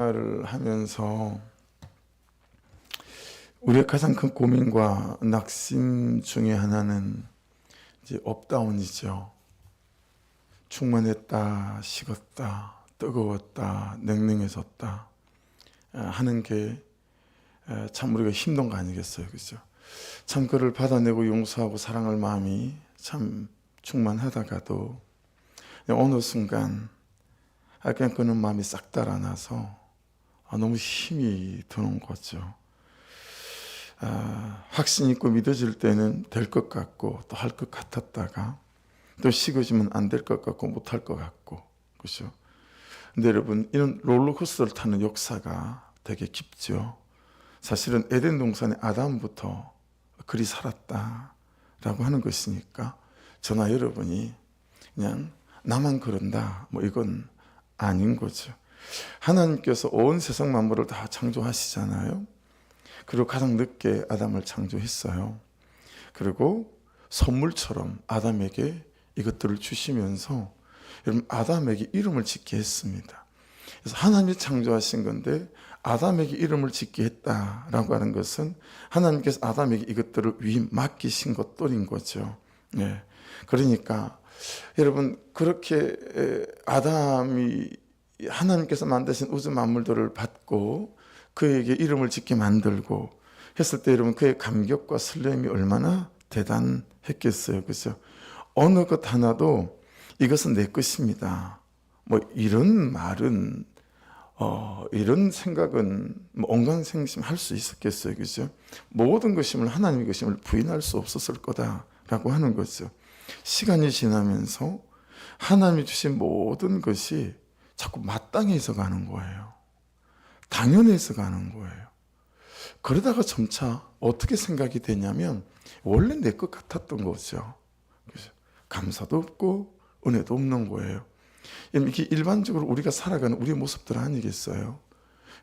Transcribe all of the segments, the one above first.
를 하면서 우리의 가장 큰 고민과 낙심 중에 하나는 이제 업다운이죠. 충만했다, 식었다, 뜨거웠다, 냉랭해졌다 하는 게 참 우리가 힘든 거 아니겠어요, 그죠? 참 그를 받아내고 용서하고 사랑할 마음이 참 충만하다가도 어느 순간 그냥 그는 마음이 싹 달아나서 너무 힘이 드는 거죠. 확신 있고 믿어질 때는 될 것 같고 또 할 것 같았다가 또 식어지면 안 될 것 같고 못 할 것 같고, 그렇죠? 근데 여러분, 이런 롤러코스터를 타는 역사가 되게 깊죠. 사실은 에덴 동산의 아담부터 그리 살았다라고 하는 것이니까 저나 여러분이 그냥 나만 그런다 뭐 이건 아닌 거죠. 하나님께서 온 세상 만물을 다 창조하시잖아요. 그리고 가장 늦게 아담을 창조했어요. 그리고 선물처럼 아담에게 이것들을 주시면서 여러분, 아담에게 이름을 짓게 했습니다. 그래서 하나님이 창조하신 건데 아담에게 이름을 짓게 했다라고 하는 것은 하나님께서 아담에게 이것들을 위임 맡기신 것들인 거죠. 네. 그러니까 여러분, 그렇게 아담이 하나님께서 만드신 우주 만물들을 받고 그에게 이름을 짓게 만들고 했을 때 여러분, 그의 감격과 설렘이 얼마나 대단했겠어요, 그죠? 어느 것 하나도 이것은 내 것입니다, 뭐 이런 말은 이런 생각은 뭐 온강생심 할 수 있었겠어요, 그죠? 모든 것임을, 하나님의 것임을 부인할 수 없었을 거다라고 하는 거죠. 시간이 지나면서 하나님이 주신 모든 것이 자꾸 마땅해서 가는 거예요. 당연해서 가는 거예요. 그러다가 점차 어떻게 생각이 되냐면 원래 내 것 같았던 거죠. 감사도 없고 은혜도 없는 거예요. 이게 일반적으로 우리가 살아가는 우리의 모습들 아니겠어요?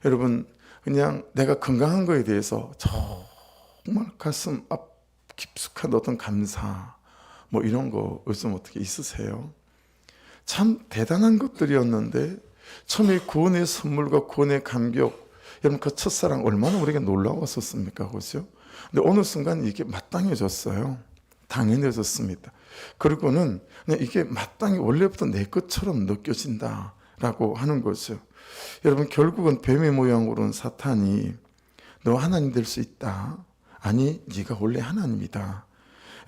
여러분, 그냥 내가 건강한 거에 대해서 정말 가슴 앞 깊숙한 어떤 감사 뭐 이런 거 요즘 어떻게 있으세요? 참 대단한 것들이었는데 처음에 구원의 선물과 구원의 감격, 여러분 그 첫사랑 얼마나 우리에게 놀라웠었습니까, 그렇죠? 근데 어느 순간 이게 마땅해졌어요. 당연해졌습니다. 그리고는 그냥 이게 마땅히 원래부터 내 것처럼 느껴진다라고 하는 거죠. 여러분, 결국은 뱀의 모양으로는 사탄이 너 하나님 될 수 있다. 아니, 네가 원래 하나님이다.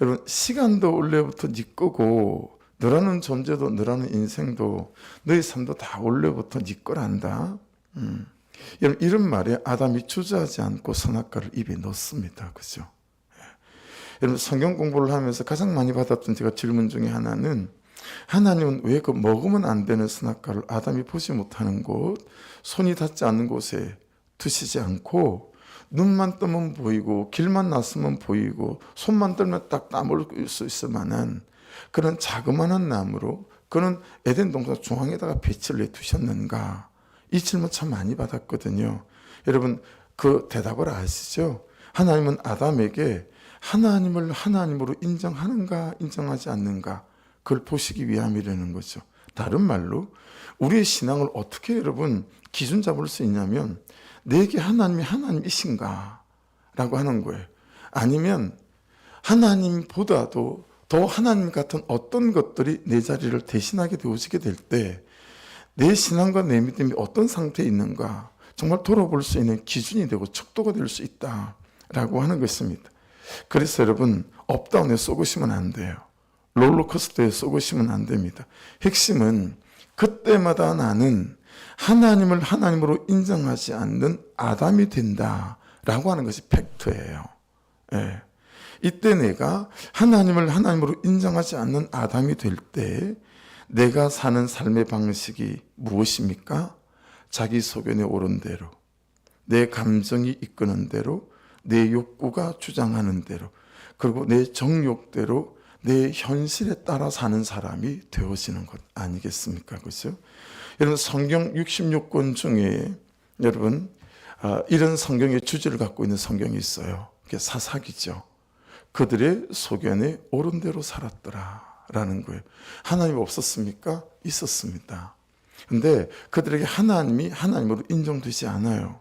여러분, 시간도 원래부터 네 거고 너라는 존재도 너라는 인생도 너의 삶도 다 원래부터 네 거란다. 여러분, 이런 말에 아담이 주저하지 않고 선악과를 입에 넣습니다, 그죠? 여러분, 성경 공부를 하면서 가장 많이 받았던 제가 질문 중에 하나는 하나님은 왜 그 먹으면 안 되는 선악과를 아담이 보지 못하는 곳, 손이 닿지 않는 곳에 두시지 않고 눈만 뜨면 보이고 길만 났으면 보이고 손만 들면 딱 따먹을 수 있을 만한 그런 자그마한 나무로 그는 에덴 동산 중앙에다가 빛을 내두셨는가? 이 질문 참 많이 받았거든요. 여러분, 그 대답을 아시죠? 하나님은 아담에게 하나님을 하나님으로 인정하는가 인정하지 않는가 그걸 보시기 위함이라는 거죠. 다른 말로 우리의 신앙을 어떻게 여러분 기준 잡을 수 있냐면 내게 하나님이 하나님이신가 라고 하는 거예요. 아니면 하나님보다도 더 하나님 같은 어떤 것들이 내 자리를 대신하게 되어지게 될 때 내 신앙과 내 믿음이 어떤 상태에 있는가 정말 돌아볼 수 있는 기준이 되고 척도가 될 수 있다라고 하는 것입니다. 그래서 여러분, 업다운에 쏘고시면 안 돼요. 롤러코스터에 쏘고시면 안 됩니다. 핵심은 그때마다 나는 하나님을 하나님으로 인정하지 않는 아담이 된다라고 하는 것이 팩트예요. 예. 이때 내가 하나님을 하나님으로 인정하지 않는 아담이 될 때 내가 사는 삶의 방식이 무엇입니까? 자기 소견에 오른 대로, 내 감정이 이끄는 대로, 내 욕구가 주장하는 대로, 그리고 내 정욕대로 내 현실에 따라 사는 사람이 되어지는 것 아니겠습니까? 그렇죠? 여러분, 성경 66권 중에 여러분 이런 성경의 주제를 갖고 있는 성경이 있어요. 그게 사사기죠. 그들의 소견에 옳은 대로 살았더라 라는 거예요. 하나님 없었습니까? 있었습니다. 근데 그들에게 하나님이 하나님으로 인정되지 않아요.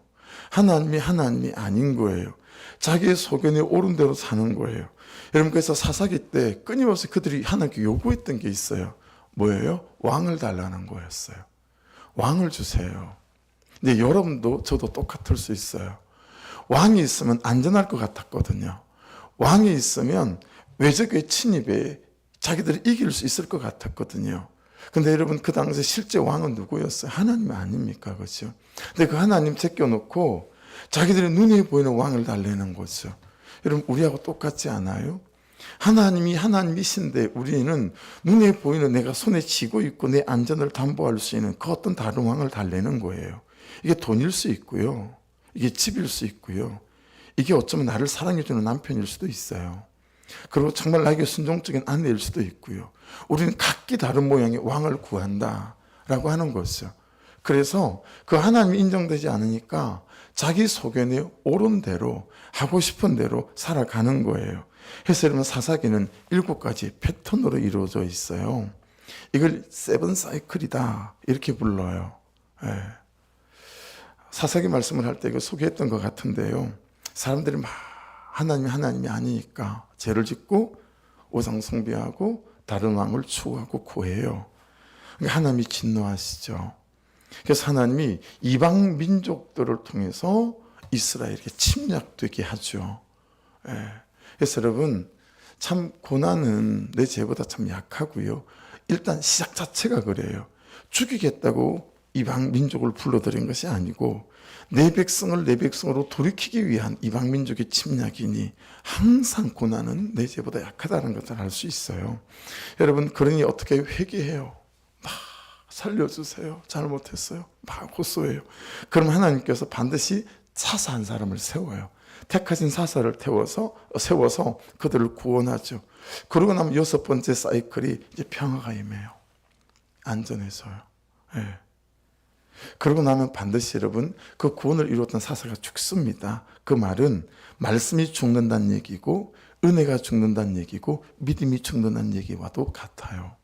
하나님이 아닌 거예요. 자기의 소견에 옳은 대로 사는 거예요. 여러분, 그래서 사사기 때 끊임없이 그들이 하나님께 요구했던 게 있어요. 뭐예요? 왕을 달라는 거였어요. 왕을 주세요. 근데 여러분도 저도 똑같을 수 있어요. 왕이 있으면 안전할 것 같았거든요. 왕이 있으면 외적의 침입에 자기들이 이길 수 있을 것 같았거든요. 근데 여러분, 그 당시 실제 왕은 누구였어요? 하나님 아닙니까? 그렇죠? 근데 그 하나님 제껴놓고 자기들의 눈에 보이는 왕을 달래는 거죠. 여러분, 우리하고 똑같지 않아요? 하나님이신데 우리는 눈에 보이는 내가 손에 쥐고 있고 내 안전을 담보할 수 있는 그 어떤 다른 왕을 달래는 거예요. 이게 돈일 수 있고요. 이게 집일 수 있고요. 이게 어쩌면 나를 사랑해주는 남편일 수도 있어요. 그리고 정말 나에게 순종적인 아내일 수도 있고요. 우리는 각기 다른 모양의 왕을 구한다라고 하는 거죠. 그래서 그 하나님이 인정되지 않으니까 자기 소견에 옳은 대로 하고 싶은 대로 살아가는 거예요. 그래서 여러분, 사사기는 7가지 패턴으로 이루어져 있어요. 이걸 세븐 사이클이다 이렇게 불러요. 예. 사사기 말씀을 할 때 이거 소개했던 것 같은데요. 사람들이 막 하나님이 아니니까 죄를 짓고 우상 숭배하고 다른 왕을 추구하고 구해요. 그러니까 하나님이 진노하시죠. 그래서 하나님이 이방 민족들을 통해서 이스라엘에게 침략되게 하죠. 예. 그래서 여러분, 참 고난은 내 죄보다 참 약하고요. 일단 시작 자체가 그래요. 죽이겠다고 이방 민족을 불러들인 것이 아니고 내 백성을 내 백성으로 돌이키기 위한 이방 민족의 침략이니 항상 고난은 내 죄보다 약하다는 것을 알 수 있어요. 여러분, 그러니 어떻게 회개해요? 막 살려주세요. 잘못했어요. 막 호소해요. 그럼 하나님께서 반드시 사사 한 사람을 세워요. 택하신 사사를 세워서 그들을 구원하죠. 그러고 나면 6번째 사이클이 이제 평화가 임해요. 안전해져요. 예. 그러고 나면 반드시 여러분, 그 구원을 이루었던 사사가 죽습니다. 그 말은 말씀이 죽는다는 얘기고 은혜가 죽는다는 얘기고 믿음이 죽는다는 얘기와도 같아요.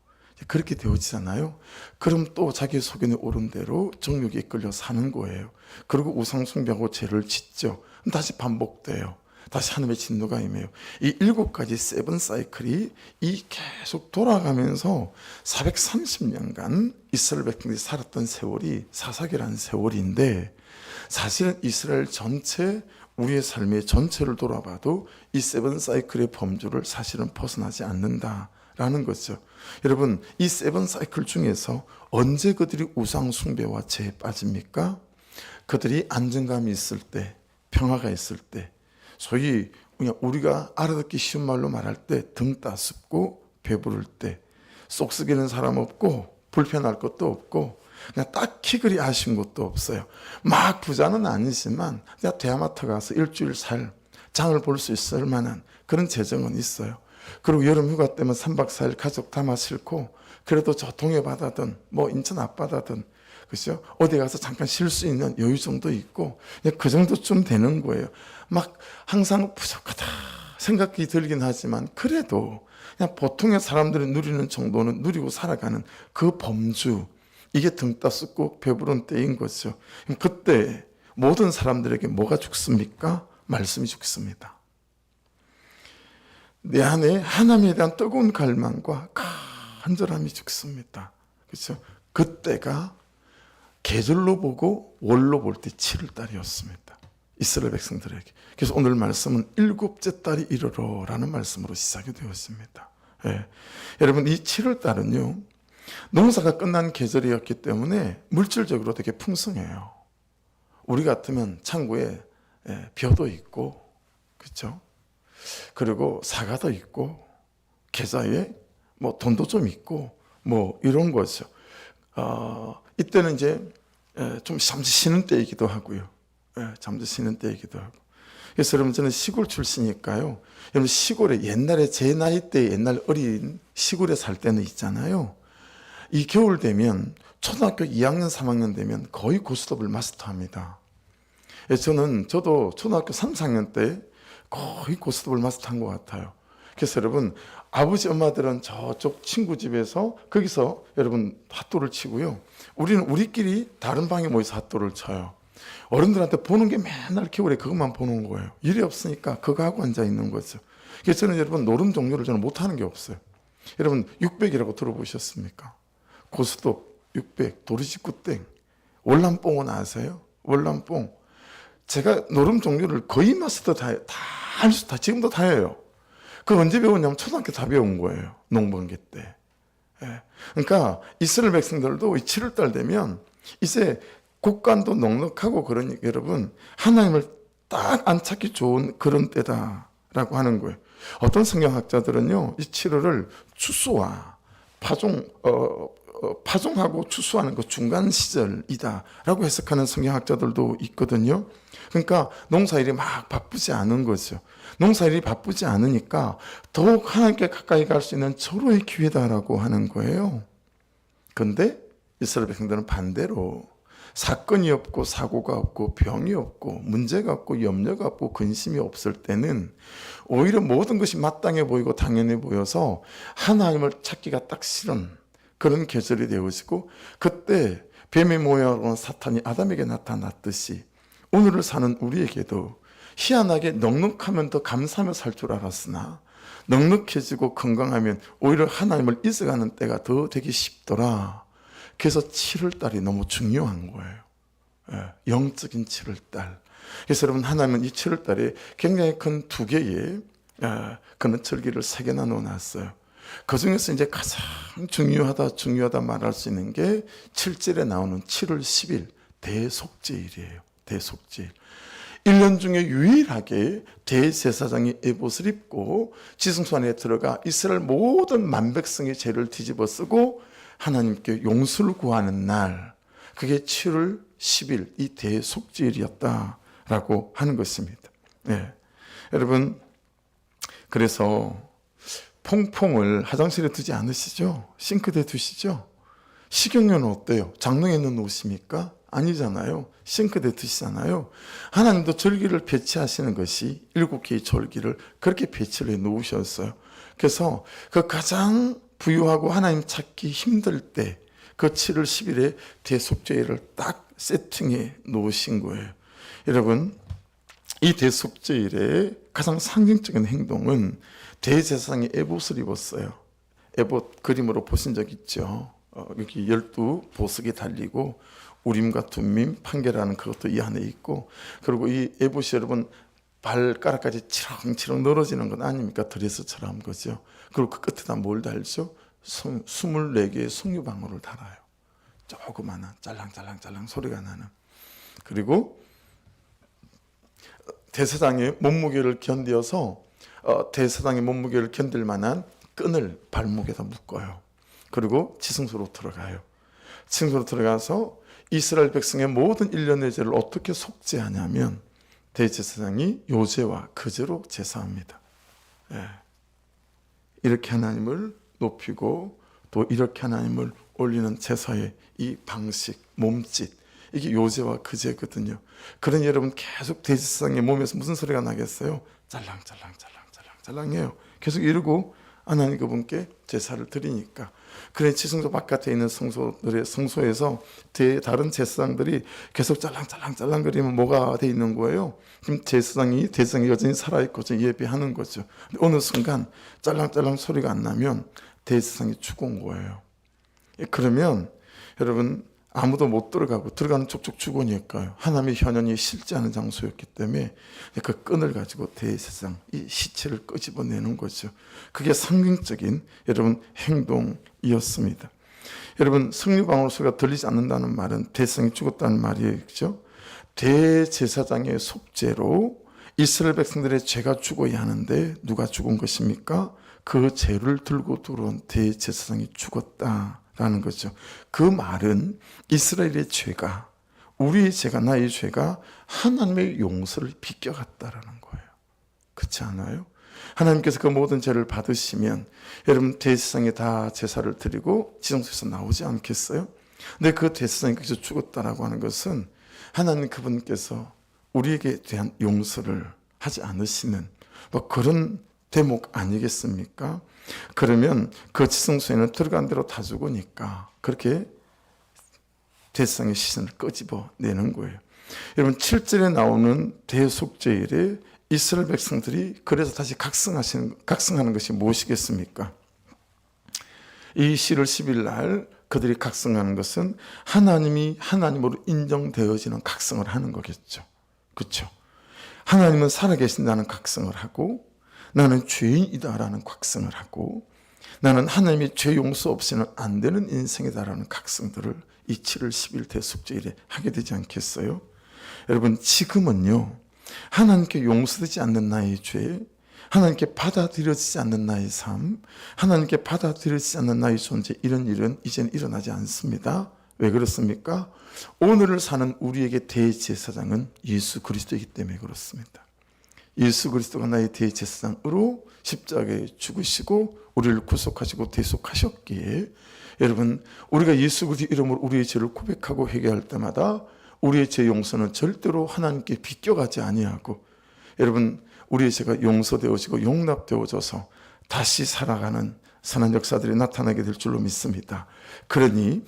그렇게 되어지잖아요. 그럼 또 자기 소견에 옳은 대로 정욕에 이끌려 사는 거예요. 그리고 우상 숭배하고 죄를 짓죠. 다시 반복돼요. 다시 하나님의 진노가 임해요. 이 7가지 세븐 사이클이 이 계속 돌아가면서 430년간 이스라엘 백성들이 살았던 세월이 사사기라는 세월인데, 사실은 이스라엘 전체, 우리의 삶의 전체를 돌아봐도 이 세븐 사이클의 범주를 사실은 벗어나지 않는다라는 거죠. 여러분, 이 세븐 사이클 중에서 언제 그들이 우상 숭배와 죄에 빠집니까? 그들이 안정감이 있을 때, 평화가 있을 때, 소위 그냥 우리가 알아듣기 쉬운 말로 말할 때 등 따숩고 배부를 때, 쏙 썩이는 사람 없고 불편할 것도 없고 그냥 딱히 그리 아쉬운 것도 없어요. 막 부자는 아니지만 그냥 대하마트 가서 일주일 살 장을 볼 수 있을 만한 그런 재정은 있어요. 그리고 여름 휴가 때면 3박 4일 가족 담아 싣고 그래도 저 동해바다든 뭐 인천 앞바다든, 그죠? 어디 가서 잠깐 쉴 수 있는 여유 정도 있고 그냥 그 정도쯤 되는 거예요. 막 항상 부족하다 생각이 들긴 하지만 그래도 그냥 보통의 사람들이 누리는 정도는 누리고 살아가는 그 범주, 이게 등 따숩고 배부른 때인 거죠. 그때 모든 사람들에게 뭐가 죽습니까? 말씀이 죽습니다. 내 안에 하나님에 대한 뜨거운 갈망과 간절함이 죽습니다. 그렇죠? 그때가 계절로 보고 월로 볼 때 7월달이었습니다. 이스라엘 백성들에게. 그래서 오늘 말씀은 7째 달이 이르러라는 말씀으로 시작이 되었습니다. 예. 여러분, 이 7월달은요, 농사가 끝난 계절이었기 때문에 물질적으로 되게 풍성해요. 우리 같으면 창고에 벼도 있고, 그렇죠? 그리고 사과도 있고, 계좌에 뭐 돈도 좀 있고, 뭐 이런 거죠. 이때는 이제 좀 잠시 쉬는 때이기도 하고요. 잠시 쉬는 때이기도 하고. 그래서 여러분, 저는 시골 출신이니까요. 여러분, 시골에 옛날에 제 나이 때 옛날 어린 시골에 살 때는 있잖아요. 이 겨울 되면 초등학교 2학년, 3학년 되면 거의 고스톱을 마스터합니다. 저도 초등학교 3, 4학년 때 거의 고스톱을 마스터한 것 같아요. 그래서 여러분, 아버지 엄마들은 저쪽 친구 집에서 거기서 여러분 핫도를 치고요. 우리는 우리끼리 다른 방에 모여서 핫도를 쳐요. 어른들한테 보는 게 맨날 겨울에 그것만 보는 거예요. 일이 없으니까 그거 하고 앉아 있는 거죠. 그래서 저는 여러분 노름 종류를 저는 못하는 게 없어요. 여러분 600이라고 들어보셨습니까? 고스톱 600, 도리지구땡, 월남뽕은 아세요? 월남뽕. 제가 노름 종류를 거의 마스터 다 지금도 다 해요. 그 언제 배웠냐면 초등학교 다 배운 거예요. 농번기 때. 예. 그러니까 이스라엘 백성들도 7월달 되면 이제 곡간도 넉넉하고 그러니 여러분 하나님을 딱 안 찾기 좋은 그런 때다라고 하는 거예요. 어떤 성경학자들은요 이 7월을 추수와 파종하고 추수하는 그 중간 시절이다라고 해석하는 성경학자들도 있거든요. 그러니까 농사일이 막 바쁘지 않은 거죠. 농사일이 바쁘지 않으니까 더욱 하나님께 가까이 갈 수 있는 절호의 기회다라고 하는 거예요. 그런데 이스라엘 백성들은 반대로 사건이 없고 사고가 없고 병이 없고 문제가 없고 염려가 없고 근심이 없을 때는 오히려 모든 것이 마땅해 보이고 당연해 보여서 하나님을 찾기가 딱 싫은 그런 계절이 되어지고, 그때 뱀의 모양으로 사탄이 아담에게 나타났듯이 오늘을 사는 우리에게도 희한하게 넉넉하면 더 감사하며 살 줄 알았으나 넉넉해지고 건강하면 오히려 하나님을 잊어가는 때가 더 되기 쉽더라. 그래서 7월달이 너무 중요한 거예요. 영적인 7월달. 그래서 여러분 하나님은 이 7월달에 굉장히 큰 두 개의 그런 절기를 3개 나눠놨어요. 그 중에서 이제 가장 중요하다 말할 수 있는 게 7절에 나오는 7월 10일 대속죄일이에요. 대속죄일. 1년 중에 유일하게 대제사장이 에봇을 입고 지성소 안에 들어가 이스라엘 모든 만백성의 죄를 뒤집어 쓰고 하나님께 용서를 구하는 날, 그게 7월 10일 이 대속죄일이었다라고 하는 것입니다. 네. 여러분, 그래서 퐁퐁을 화장실에 두지 않으시죠? 싱크대에 두시죠? 식용유는 어때요? 장롱에 놓으십니까? 아니잖아요. 싱크대에 두시잖아요. 하나님도 절기를 배치하시는 것이 7개의 절기를 그렇게 배치를 해 놓으셨어요. 그래서 그 가장 부유하고 하나님 찾기 힘들 때 그 7월 10일에 대속죄일을 딱 세팅해 놓으신 거예요. 여러분, 이 대속죄일의 가장 상징적인 행동은 대제사장이 에봇을 입었어요. 에봇 그림으로 보신 적 있죠? 여기 12 보석이 달리고 우림과 둠밈, 판계라는 그것도 이 안에 있고, 그리고 이 에봇이 여러분 발가락까지 치렁치렁 늘어지는 건 아닙니까? 드레스처럼 그죠? 그리고 그 끝에다 뭘 달죠? 24개의 석류방울을 달아요. 조그마한 짤랑짤랑짤랑 소리가 나는. 그리고 대제사장의 몸무게를 견디어서 대제사장의 몸무게를 견딜 만한 끈을 발목에다 묶어요. 그리고 지성소로 들어가요. 지성소로 들어가서 이스라엘 백성의 모든 일련의 죄를 어떻게 속죄하냐면 대제사장이 요제와 그제로 제사합니다. 이렇게 하나님을 높이고 또 이렇게 하나님을 올리는 제사의 이 방식, 몸짓, 이게 요제와 그제거든요. 그러니 여러분 계속 대제사장의 몸에서 무슨 소리가 나겠어요? 짤랑짤랑짤랑짤랑짤랑해요. 계속 이러고 하나님 그분께 제사를 드리니까. 그래 지성소 바깥에 있는 성소에서 다른 제사장들이 계속 짤랑짤랑짤랑 거리면 뭐가 돼 있는 거예요? 그럼 대제사장이 여전히 살아있고 예배하는 거죠. 어느 순간 짤랑짤랑 소리가 안 나면 대제사장이 죽은 거예요. 그러면 여러분 아무도 못 들어가는 족족 죽으니까요. 하나님의 현현이 실제하는 장소였기 때문에 그 끈을 가지고 대제사장 이 시체를 끄집어내는 거죠. 그게 상징적인 여러분 행동이었습니다. 여러분 석류방울 소리가 들리지 않는다는 말은 대제사장이 죽었다는 말이죠. 대제사장의 속죄로 이스라엘 백성들의 죄가 죽어야 하는데 누가 죽은 것입니까? 그 죄를 들고 들어온 대제사장이 죽었다라는 거죠. 그 말은 이스라엘의 죄가, 우리의 죄가, 나의 죄가 하나님의 용서를 비껴갔다라는 거예요. 그렇지 않아요? 하나님께서 그 모든 죄를 받으시면 여러분 대제사장이 다 제사를 드리고 지성소에서 나오지 않겠어요? 근데 그 대제사장이 거기서 죽었다라고 하는 것은 하나님 그분께서 우리에게 대한 용서를 하지 않으시는 뭐 그런 대목 아니겠습니까? 그러면 그 지성소에는 들어간 대로 다 죽으니까 그렇게 대상의 시선을 끄집어내는 거예요. 여러분 7절에 나오는 대속죄일에 이스라엘 백성들이 그래서 다시 각성하는 것이 무엇이겠습니까? 이 10월 10일 날 그들이 각성하는 것은 하나님이 하나님으로 인정되어지는 각성을 하는 거겠죠. 그렇죠? 하나님은 살아계신다는 각성을 하고 나는 죄인이다라는 각성을 하고 나는 하나님의 죄 용서 없이는 안 되는 인생이다라는 각성들을 이 7월 10일 대속죄일에 하게 되지 않겠어요? 여러분 지금은요 하나님께 용서되지 않는 나의 죄, 하나님께 받아들여지지 않는 나의 삶, 하나님께 받아들여지지 않는 나의 존재, 이런 일은 이제는 일어나지 않습니다. 왜 그렇습니까? 오늘을 사는 우리에게 대제사장은 예수 그리스도이기 때문에 그렇습니다. 예수 그리스도가 나의 대제사장으로 십자가에 죽으시고 우리를 구속하시고 대속하셨기에 여러분 우리가 예수 그리스도 이름으로 우리의 죄를 고백하고 회개할 때마다 우리의 죄 용서는 절대로 하나님께 비껴가지 아니하고 여러분 우리의 죄가 용서되어지고 용납되어져서 다시 살아가는 선한 역사들이 나타나게 될 줄로 믿습니다. 그러니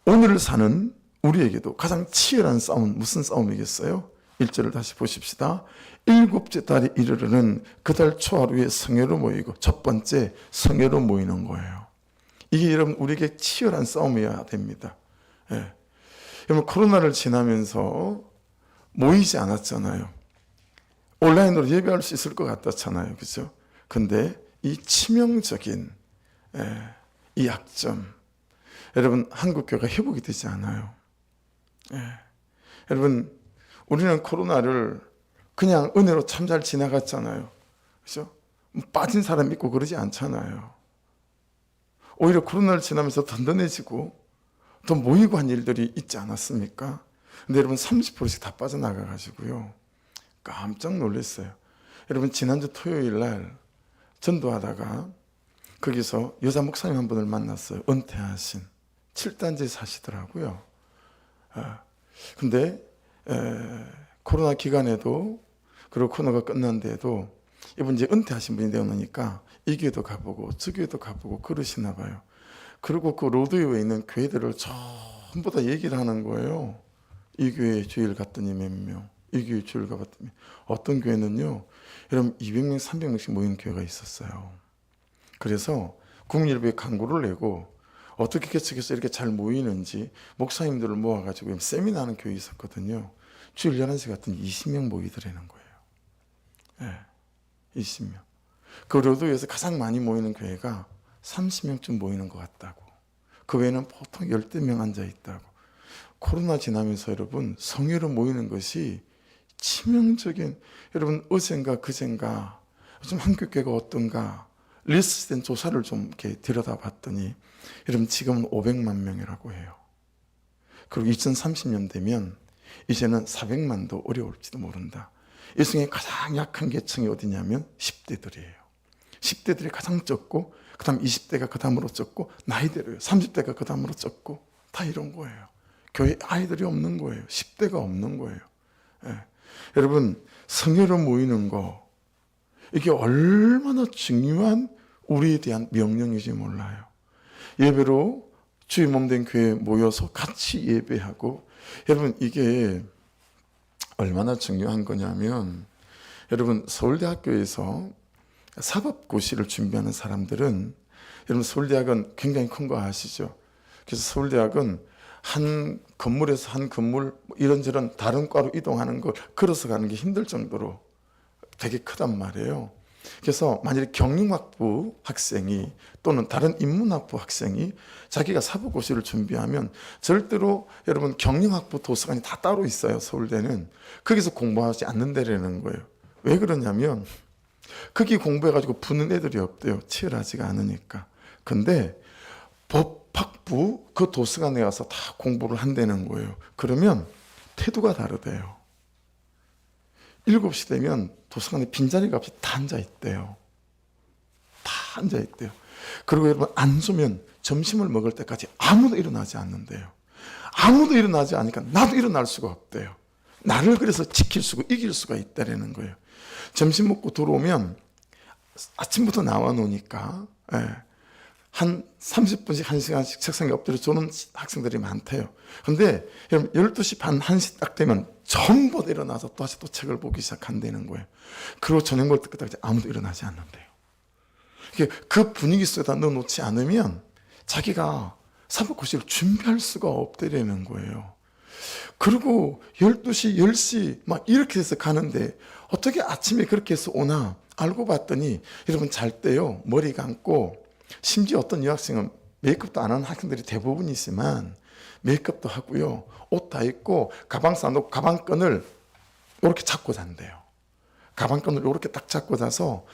오늘을 사는 우리에게도 가장 치열한 싸움은 무슨 싸움이겠어요? 1절을 다시 보십시다. 일곱째 달에 이르르는 그 달 초하루에 성회로 모이고 첫 번째 성회로 모이는 거예요. 이게 여러분 우리에게 치열한 싸움이어야 됩니다. 예. 여러분 코로나를 지나면서 모이지 않았잖아요. 온라인으로 예배할 수 있을 것 같았잖아요. 그렇죠? 근데 이 치명적인 이 약점 여러분 한국교회가 회복이 되지 않아요. 여러분 우리는 코로나를 그냥 은혜로 참 잘 지나갔잖아요. 그렇죠? 빠진 사람 있고 그러지 않잖아요. 오히려 코로나를 지나면서 든든해지고 더 모이고 한 일들이 있지 않았습니까? 근데 여러분 30%씩 다 빠져나가가지고요. 깜짝 놀랐어요. 여러분 지난주 토요일 날 전도하다가 거기서 여자 목사님 한 분을 만났어요. 은퇴하신 7단지 사시더라고요. 근데 코로나 기간에도 그리고 코로나가 끝난 데에도 이분 이제 은퇴하신 분이 되어놓으니까 이 교회도 가보고 저 교회도 가보고 그러시나 봐요. 그리고 그 로드웨이에 있는 교회들을 전부 다 얘기를 하는 거예요. 이 교회 주일 갔더니 몇 명, 이 교회 주일 가봤더니 어떤 교회는요 여러분 200명 300명씩 모이는 교회가 있었어요. 그래서 국민일보에 광고를 내고 어떻게 개척해서 이렇게 잘 모이는지 목사님들을 모아가지고 세미나 하는 교회 있었거든요. 주일 11시 갔더니 20명 모이더라는 거예요. 20명. 그 로드에서 가장 많이 모이는 교회가 30명쯤 모이는 것 같다고. 그 외에는 보통 10명 앉아있다고. 코로나 지나면서 여러분 성회로 모이는 것이 치명적인 여러분 어젠가 그젠가 좀 한국교회가 어떤가 리스트된 조사를 좀 이렇게 들여다봤더니 여러분 지금은 500만 명이라고 해요. 그리고 2030년 되면 이제는 400만도 어려울지도 모른다. 이 중에 가장 약한 계층이 어디냐면 10대들이에요. 10대들이 가장 적고 그 다음 20대가 그 다음으로 적고 나이대로요. 30대가 그 다음으로 적고 다 이런 거예요. 교회 아이들이 없는 거예요. 10대가 없는 거예요. 여러분 성회로 모이는 거 이게 얼마나 중요한 우리에 대한 명령인지 몰라요. 예배로 주의 몸된 교회에 모여서 같이 예배하고 여러분 이게 얼마나 중요한 거냐면 여러분 서울대학교에서 사법고시를 준비하는 사람들은 여러분 서울대학은 굉장히 큰 거 아시죠? 그래서 서울대학은 한 건물에서 한 건물 이런저런 다른 과로 이동하는 걸 걸어서 가는 게 힘들 정도로 되게 크단 말이에요. 그래서 만약에 경영학부 학생이 또는 다른 인문학부 학생이 자기가 사법고시를 준비하면 절대로 여러분 경영학부 도서관이 다 따로 있어요. 서울대는. 거기서 공부하지 않는다라는 거예요. 왜 그러냐면 거기 공부해가지고 붙는 애들이 없대요. 치열하지가 않으니까. 근데 법학부 그 도서관에 가서 다 공부를 한다는 거예요. 그러면 태도가 다르대요. 7시 되면 도서관에 빈자리가 없이 다 앉아있대요. 다 앉아있대요. 그리고 여러분 앉으면 점심을 먹을 때까지 아무도 일어나지 않는데요. 아무도 일어나지 않으니까 나도 일어날 수가 없대요. 나를 그래서 지킬 수가 이길 수가 있다라는 거예요. 점심 먹고 들어오면 아침부터 나와 놓으니까 한 30분씩 1시간씩 책상에 엎드려 조는 학생들이 많대요. 근데 여러분 12시 반 1시 딱 되면 전부 일어나서 다시 또 책을 보기 시작한다는 거예요. 그리고 저녁 먹을 때까지 아무도 일어나지 않는데요. 그 분위기 속에다 넣어놓지 않으면 자기가 사법고시를 준비할 수가 없다는 거예요. 그리고 12시, 10시 막 이렇게 해서 가는데 어떻게 아침에 그렇게 해서 오나 알고 봤더니 여러분 잘 때요 머리 감고 심지어 어떤 여학생은 메이크업도 안 하는 학생들이 대부분이지만 메이크업도 하고요 옷 다 입고 가방 싸놓고 가방끈을 이렇게 잡고 잔대요. 가방끈을 이렇게 딱 잡고 자서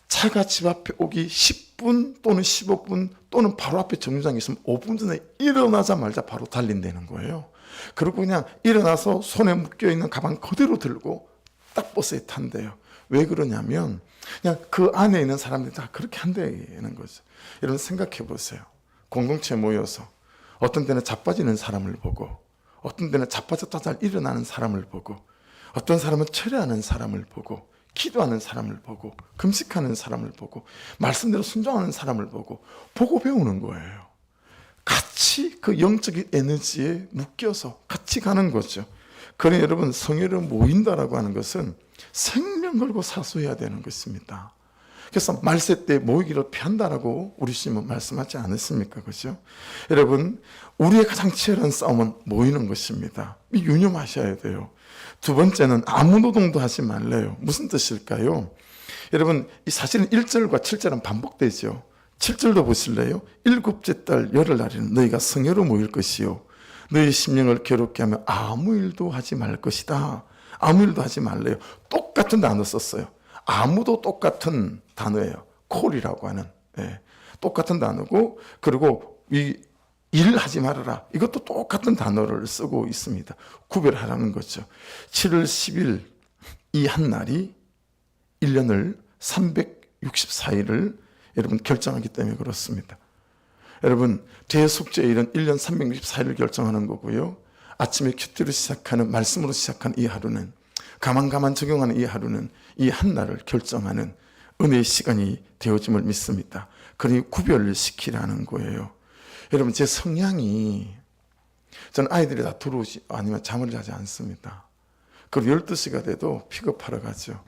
차가 집 앞에 오기 10분 또는 15분 또는 바로 앞에 정류장에 있으면 5분 전에 일어나자마자 바로 달린다는 거예요. 그리고 그냥 일어나서 손에 묶여있는 가방 그대로 들고 딱 버스에 탄대요. 왜 그러냐면 그냥 그 안에 있는 사람들이 다 그렇게 한다는 거죠. 여러분 생각해 보세요. 공동체에 모여서 어떤 때는 자빠지는 사람을 보고 어떤 때는 자빠졌다 잘 일어나는 사람을 보고 어떤 사람은 철회하는 사람을 보고 기도하는 사람을 보고 금식하는 사람을 보고 말씀대로 순종하는 사람을 보고 배우는 거예요. 같이 그 영적인 에너지에 묶여서 같이 가는 거죠. 그러니 여러분 성회로 모인다라고 하는 것은 생명 걸고 사수해야 되는 것입니다. 그래서 말세 때 모이기를 피한다라고 우리 주님은 말씀하지 않았습니까? 그죠? 여러분 우리의 가장 치열한 싸움은 모이는 것입니다. 유념하셔야 돼요. 두 번째는 아무 노동도 하지 말래요. 무슨 뜻일까요? 여러분 사실은 1절과 7절은 반복되죠. 7절도 보실래요? 일곱째 달 열흘날에는 너희가 성회로 모일 것이요 너희 심령을 괴롭게 하며 아무 일도 하지 말 것이다. 아무 일도 하지 말래요. 똑같은 단어 썼어요. 아무도 똑같은 단어예요. 콜이라고 하는 똑같은 단어고 그리고 이 일하지 말아라. 이것도 똑같은 단어를 쓰고 있습니다. 구별하라는 거죠. 7월 10일 이 한 날이 1년을 364일을 여러분 결정하기 때문에 그렇습니다. 여러분 대속죄일은 1년 364일을 결정하는 거고요. 아침에 큐티로 시작하는 말씀으로 시작하는 이 하루는 가만 적용하는 이 하루는 이 한 날을 결정하는 은혜의 시간이 되어짐을 믿습니다. 그러니 구별을 시키라는 거예요. 여러분 제 성향이 저는 아이들이 다 들어오지 아니면 잠을 자지 않습니다. 그리고 12시가 돼도 픽업하러 가죠.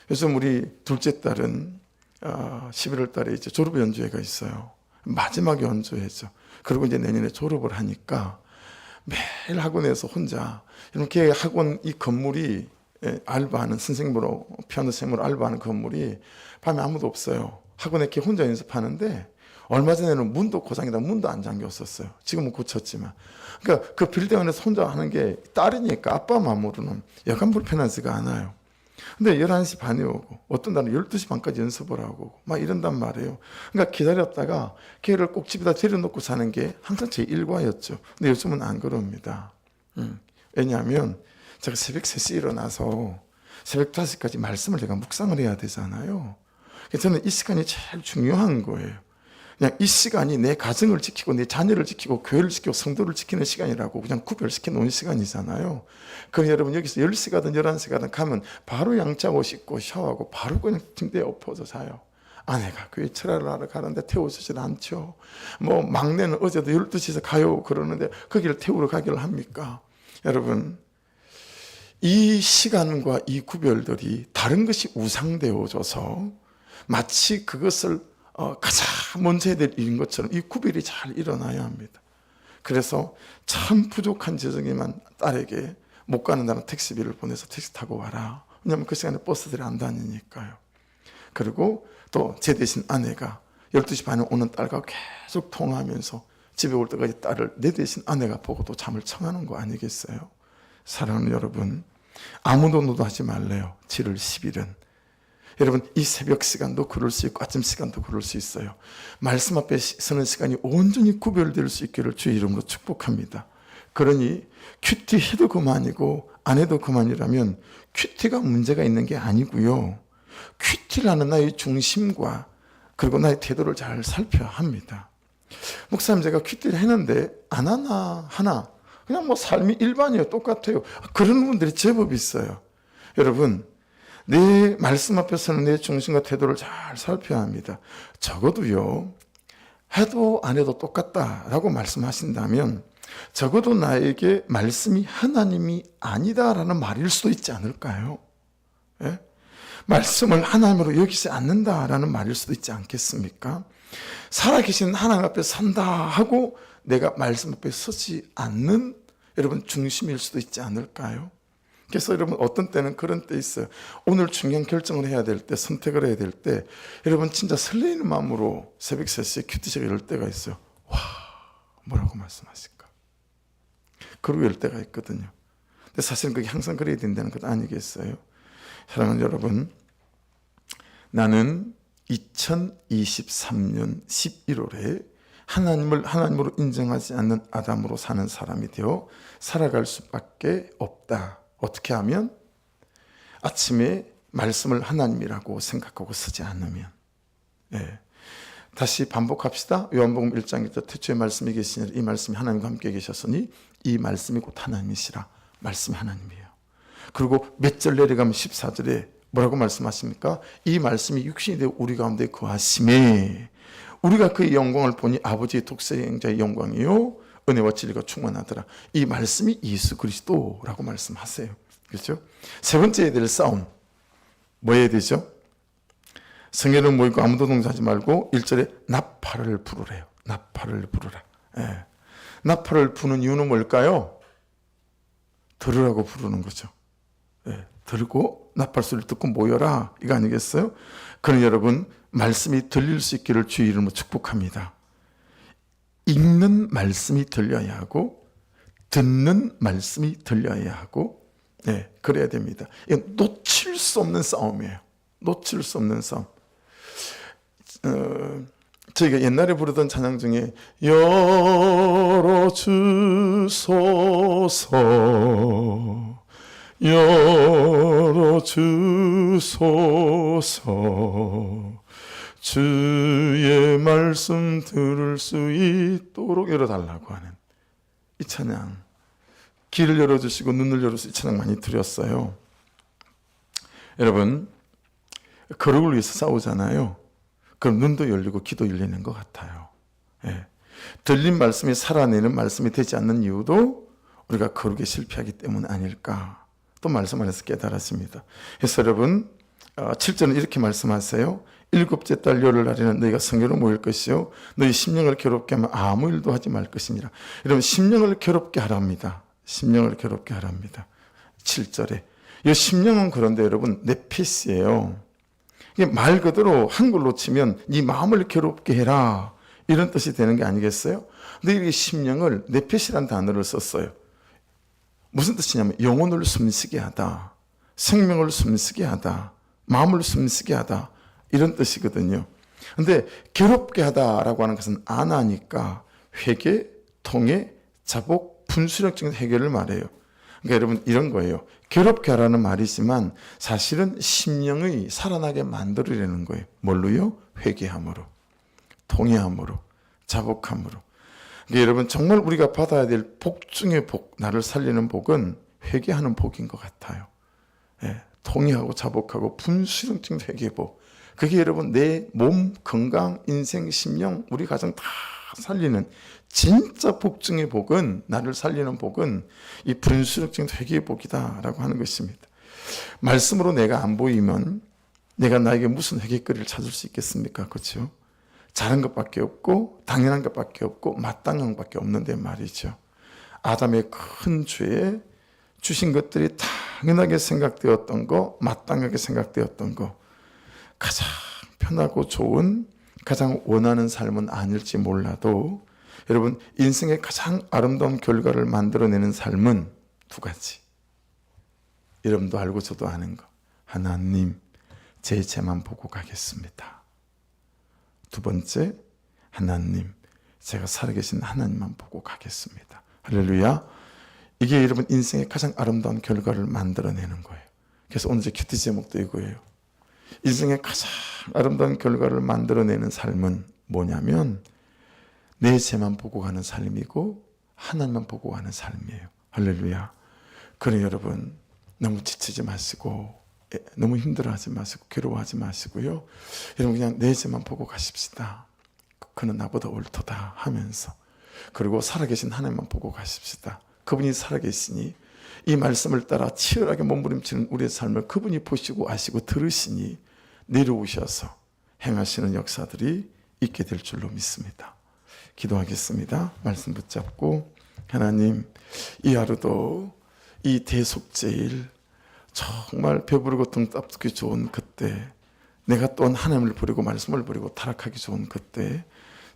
요즘 우리 둘째 딸은 11월 달에 이제 졸업 연주회가 있어요. 마지막 연주회죠. 그리고 이제 내년에 졸업을 하니까 매일 학원에서 혼자 이렇게 학원 이 건물이 알바하는 선생님으로 피아노 선생님으로 알바하는 건물이 밤에 아무도 없어요. 학원에 이렇게 혼자 연습하는데 얼마 전에는 문도 고장이다 문도 안 잠겼었어요. 지금은 고쳤지만 그러니까 그 빌딩 안에서 혼자 하는 게 딸이니까 아빠 마음으로는 약간 불편하지가 않아요. 근데 11시 반에 오고 어떤 날은 12시 반까지 연습을 하고 막 이런단 말이에요. 그러니까 기다렸다가 걔를 꼭 집에다 데려놓고 사는 게 항상 제 일과였죠. 근데 요즘은 안 그럽니다. 왜냐하면 제가 새벽 3시에 일어나서 새벽 5시까지 말씀을 제가 묵상을 해야 되잖아요. 그래서 저는 이 시간이 제일 중요한 거예요. 그냥 이 시간이 내 가정을 지키고 내 자녀를 지키고 교회를 지키고 성도를 지키는 시간이라고 그냥 구별시켜 놓은 시간이잖아요. 그럼 여러분 여기서 10시 가든 11시 가든 가면 바로 양치하고 씻고 샤워하고 바로 그냥 침대에 엎어져 자요. 아내가 교회 철야를 하러 가는데 태워주질 않죠. 뭐 막내는 어제도 12시에서 가요 그러는데 거기를 태우러 가기를 합니까? 여러분 이 시간과 이 구별들이 다른 것이 우상되어져서 마치 그것을 가장 먼저 해야 될 일인 것처럼 이 구별이 잘 일어나야 합니다. 그래서 참 부족한 재정에만 딸에게 못 가는 날은 택시비를 보내서 택시 타고 와라. 왜냐하면 그 시간에 버스들이 안 다니니까요. 그리고 또 제 대신 아내가 12시 반에 오는 딸과 계속 통화하면서 집에 올 때까지 딸을 내 대신 아내가 보고 또 잠을 청하는 거 아니겠어요? 사랑하는 여러분 아무도 노도하지 말래요. 7월 10일은 여러분 이 새벽 시간도 그럴 수 있고 아침 시간도 그럴 수 있어요. 말씀 앞에 서는 시간이 온전히 구별될 수 있기를 주의 이름으로 축복합니다. 그러니 큐티 해도 그만이고 안 해도 그만이라면 큐티가 문제가 있는 게 아니고요. 큐티를 하는 나의 중심과 그리고 나의 태도를 잘 살펴야 합니다. 목사님 제가 큐티를 했는데 안 하나 그냥 뭐 삶이 일반이에요. 똑같아요. 그런 분들이 제법 있어요. 여러분 내 말씀 앞에서는 내 중심과 태도를 잘 살펴야 합니다. 적어도요, 해도 안 해도 똑같다라고 말씀하신다면 적어도 나에게 말씀이 하나님이 아니다라는 말일 수도 있지 않을까요? 예? 말씀을 하나님으로 여기지 않는다라는 말일 수도 있지 않겠습니까? 살아계신 하나님 앞에 선다 하고 내가 말씀 앞에 서지 않는 여러분 중심일 수도 있지 않을까요? 그래서 여러분 어떤 때는 그런 때 있어요. 오늘 중요한 결정을 해야 될 때, 선택을 해야 될 때 여러분 진짜 설레이는 마음으로 새벽 3시에 큐티ช็가 이럴 때가 있어요. 와, 뭐라고 말씀하실까? 그러고 이럴 때가 있거든요. 근데 사실은 그게 항상 그래야 된다는 것 아니겠어요? 사랑하는 여러분, 나는 2023년 11월에 하나님을 하나님으로 인정하지 않는 아담으로 사는 사람이 되어 살아갈 수밖에 없다. 어떻게 하면? 아침에 말씀을 하나님이라고 생각하고 쓰지 않으면. 예. 다시 반복합시다. 요한복음 1장에서 태초에 말씀이 계시니 이 말씀이 하나님과 함께 계셨으니 이 말씀이 곧 하나님이시라. 말씀이 하나님이에요. 그리고 몇 절 내려가면 14절에 뭐라고 말씀하십니까? 이 말씀이 육신이 되어 우리 가운데 거하심에 우리가 그의 영광을 보니 아버지의 독생자의 영광이요 은혜와 진리가 충만하더라. 이 말씀이 예수 그리스도라고 말씀하세요. 그렇죠? 세 번째 해야 될 싸움 뭐 해야 되죠? 성회를 모이고 아무도 동조하지 말고 1절에 나팔을 부르래요. 나팔을 부르라. 예. 나팔을 부는 이유는 뭘까요? 들으라고 부르는 거죠. 예. 들고 나팔 소리를 듣고 모여라 이거 아니겠어요? 그럼 여러분 말씀이 들릴 수 있기를 주의 이름으로 축복합니다. 읽는 말씀이 들려야 하고 듣는 말씀이 들려야 하고 네, 그래야 됩니다. 이건 놓칠 수 없는 싸움이에요. 놓칠 수 없는 싸움. 저희가 옛날에 부르던 찬양 중에 열어주소서 열어주소서 주의 말씀 들을 수 있도록 열어달라고 하는 이 찬양, 귀를 열어주시고 눈을 열어주시고 이 찬양 많이 드렸어요. 여러분 거룩을 위해서 싸우잖아요. 그럼 눈도 열리고 귀도 열리는 것 같아요. 예. 들린 말씀이 살아내는 말씀이 되지 않는 이유도 우리가 거룩에 실패하기 때문 아닐까 또 말씀 안에서 깨달았습니다. 그래서 여러분 7절은 이렇게 말씀하세요. 일곱째 달 열흘 날에는 너희가 성회로 모일 것이요 너희 심령을 괴롭게 하면 아무 일도 하지 말 것이니라. 여러분 심령을 괴롭게 하랍니다. 심령을 괴롭게 하랍니다. 7절에 이 심령은 그런데 여러분 네피스예요. 이게 말 그대로 한글로 치면 네 마음을 괴롭게 해라 이런 뜻이 되는 게 아니겠어요? 근데 이 심령을 네피스라는 단어를 썼어요. 무슨 뜻이냐면 영혼을 숨쉬게 하다, 생명을 숨쉬게 하다, 마음을 숨쉬게 하다 이런 뜻이거든요. 근데 괴롭게 하다라고 하는 것은 안 하니까 회개, 통해, 자복, 분수령적인 해결을 말해요. 그러니까 여러분 이런 거예요. 괴롭게 하라는 말이지만 사실은 심령의 살아나게 만들으려는 거예요. 뭘로요? 회개함으로, 통해함으로, 자복함으로. 그러니까 여러분 정말 우리가 받아야 될 복 중의 복, 나를 살리는 복은 회개하는 복인 것 같아요. 예, 통해하고 자복하고 분수령적인 회개의 복. 그게 여러분 내 몸, 건강, 인생, 심령, 우리 가정 다 살리는 진짜 복 중의 복은, 나를 살리는 복은 이 분수령적인 회개의 복이다라고 하는 것입니다. 말씀으로 내가 안 보이면 내가 나에게 무슨 회개거리를 찾을 수 있겠습니까? 그렇죠? 잘한 것밖에 없고 당연한 것밖에 없고 마땅한 것밖에 없는데 말이죠. 아담의 큰 죄에 주신 것들이 당연하게 생각되었던 거, 마땅하게 생각되었던 거, 가장 편하고 좋은, 가장 원하는 삶은 아닐지 몰라도 여러분 인생의 가장 아름다운 결과를 만들어내는 삶은 두 가지. 여러분도 알고 저도 아는 거. 하나님, 제 죄만 보고 가겠습니다. 두 번째, 하나님, 제가 살아계신 하나님만 보고 가겠습니다. 할렐루야. 이게 여러분 인생의 가장 아름다운 결과를 만들어내는 거예요. 그래서 오늘 제 큐티 제목도 이거예요. 인생의 가장 아름다운 결과를 만들어내는 삶은 뭐냐면 내 죄만 보고 가는 삶이고 하나님만 보고 가는 삶이에요. 할렐루야. 그래 여러분 너무 지치지 마시고 너무 힘들어하지 마시고 괴로워하지 마시고요. 여러분 그냥 내 죄만 보고 가십시다. 그는 나보다 옳도다 하면서, 그리고 살아계신 하나님만 보고 가십시다. 그분이 살아계시니 이 말씀을 따라 치열하게 몸부림치는 우리의 삶을 그분이 보시고 아시고 들으시니 내려오셔서 행하시는 역사들이 있게 될 줄로 믿습니다. 기도하겠습니다. 말씀 붙잡고, 하나님, 이 하루도 이 대속제일 정말 배부르고 등 따뜻하기 좋은 그때, 내가 또한 하나님을 버리고 말씀을 버리고 타락하기 좋은 그때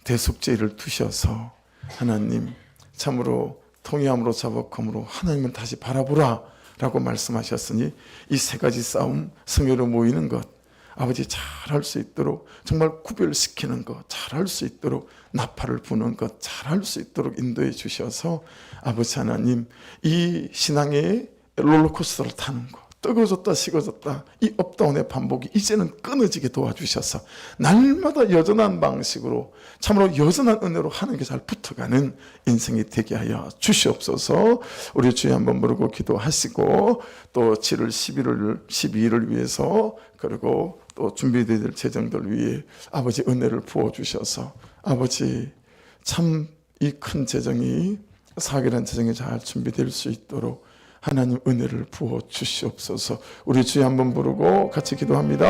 대속제일을 두셔서 하나님 참으로 통회함으로 자복함으로 하나님을 다시 바라보라 라고 말씀하셨으니 이 세 가지 싸움, 성회로 모이는 것 아버지 잘할 수 있도록, 정말 구별시키는 것 잘할 수 있도록, 나팔을 부는 것 잘할 수 있도록 인도해 주셔서 아버지 하나님, 이 신앙의 롤러코스터를 타는 것, 뜨거워졌다 식어졌다 이 업다운의 반복이 이제는 끊어지게 도와주셔서 날마다 여전한 방식으로 참으로 여전한 은혜로 하는 게 잘 붙어가는 인생이 되게 하여 주시옵소서. 우리 주여 한번 부르고 기도하시고, 또 7월 11월 12일을 위해서, 그리고 또 준비되어야 될 재정들 위해 아버지 은혜를 부어주셔서 아버지 참 이 큰 재정이, 사결한 재정이 잘 준비될 수 있도록 하나님 은혜를 부어 주시옵소서. 우리 주여 한번 부르고 같이 기도합니다.